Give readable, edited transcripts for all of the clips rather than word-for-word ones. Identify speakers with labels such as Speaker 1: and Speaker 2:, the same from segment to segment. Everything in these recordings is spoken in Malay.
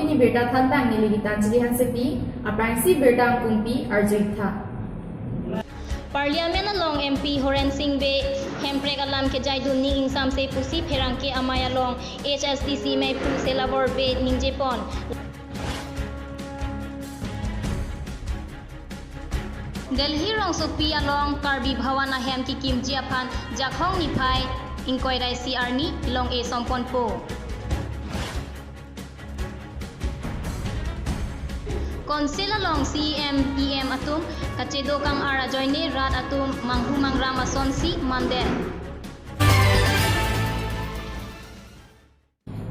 Speaker 1: pini berta thantang ni ligitan jili hansepi aprangsi berta angkungpi arjuitha
Speaker 2: Parliament along MP Horen Singh Be Hemprek alam ke jaidun ning insam se pusi pherang ke amay along HSDC mai pu se labor be ning Japon Delhi rong supi along Karbi Bhawana hem ki kim jiapan jakhong ni phai ingkoi rai CR ni long e sompon po Konsil along CMEM atum kacedo kang ara joine rat atum manghumang ramason si mande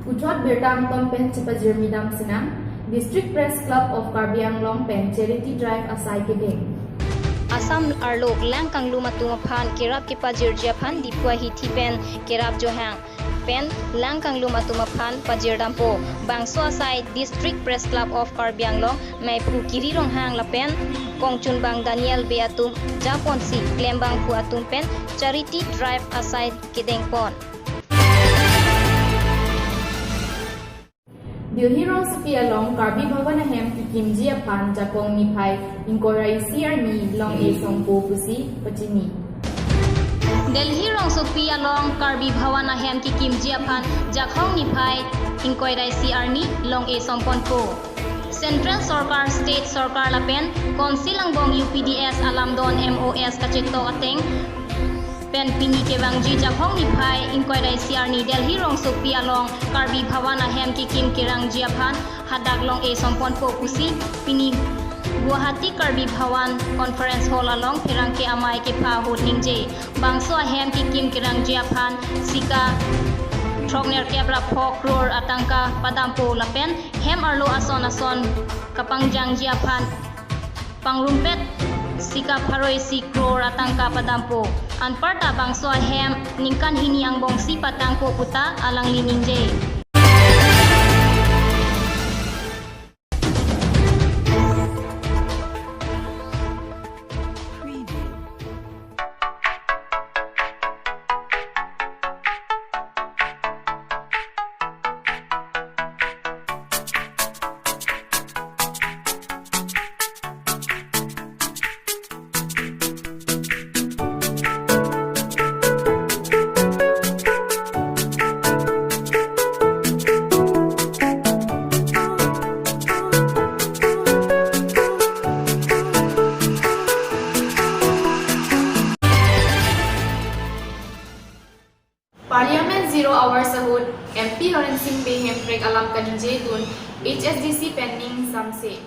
Speaker 1: Uthot bertang tompen cepa jermidam senang District Press Club of Karbi Anglong Pen Charity Drive asai kedeng
Speaker 2: Assam arlok lang kang lumatung phan kerap ke pajir japan dipua hiti pen kerap johang pen lang kang lumatung phan pajir dampo bangso asai District Press Club of Karbi Anglong mai pu kiri rong hang la pen kongchun bang Daniel Beatum Japon si klembang pu atum pen Charity Drive asai kedeng pon
Speaker 1: Delhi rong supi along Karbi Bhawana hem ki kimji apan japong ni phai ingkorai CR ni long e songpo pusi pachini
Speaker 2: Delhi rong supi along Karbi Bhawana hem ki kimji apan jakhong ni phai ingkoi rai CR ni long e sompon po Central Sarkar State Sarkar lapen Konsil angbong UPDS alamdon MOS kachito ateng pen pini ke bangji jakhong ni phai ingkoi rai CR ni Delhi rong supi along Karbi Bhawana hem ki kim kirang jiaphan hadak long e sompon po pusi pini Guwahati Karbi Bhawan Conference Hall along pirang ke amai ke pha hot ningje bangso hem ki kim kirang jiaphan sika Trogner kebra phok crore atangka padampo lapen hem arlo ason kapangjang jiaphan pangrumpet sika pharoi si crore atangka padampo anparta bangso hem ningkan hini ang bongsi patangpo puta alang liningje
Speaker 1: Parliament 0 hours sahut MP Horen Singh Be Hemprek alam kaninje dun HSDC pending samse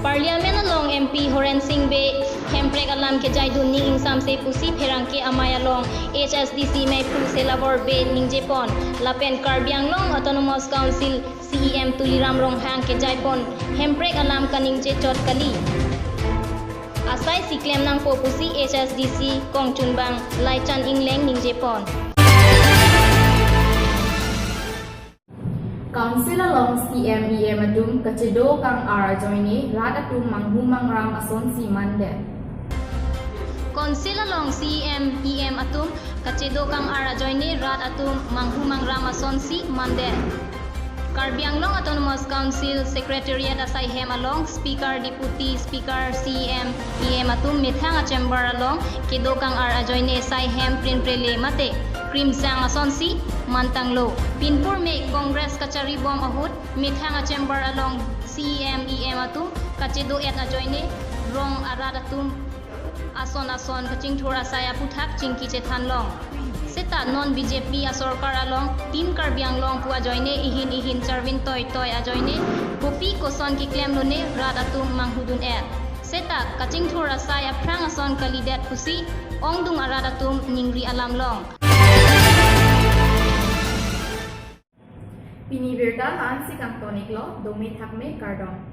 Speaker 2: Parliament along MP Horen Singh Be Hemprek alam ke jaidun ning insam se pusi pherang ke amay along HSDC mai pu se labor be ning Japon lapen Karbi Anglong Autonomous Council CEM tuliram rong hang ke jaipon Hemprek alam kaninje chot kali asai siklem nang po pusi HSDC kongchun bang laichan ingleng ning Japon
Speaker 1: Council along CMEM adum kacedo kang ara joine rat atum manghumang ram ason si mande
Speaker 2: Konsil along CMEM atum kacedo kang ara joine rat atum manghumang ram ason si mande Karbi Anglong Autonomous Council Secretariat asai hem along Speaker Deputy Speaker CMEM atum mithanga chamber along kedo kang ara joine sai hem prin prele mate Krimsang asonsi mantanglo Pinpur me Congress kachari bom ahut mithanga chamber along CMEM atum kacedo et ajoine rong arad atum ason kaching thora saya puthak chingki che thanlong seta non BJP asorkar along team Karbi Anglong pu ajoine ihin charvin toy ajoine kopi koson ki claim lone rad atum manghudun et seta kaching thora saya prang ason kalidet pusi ongdung arad atum ningri alam long
Speaker 1: Pini berta han si kang tonik lo domi thakme kardong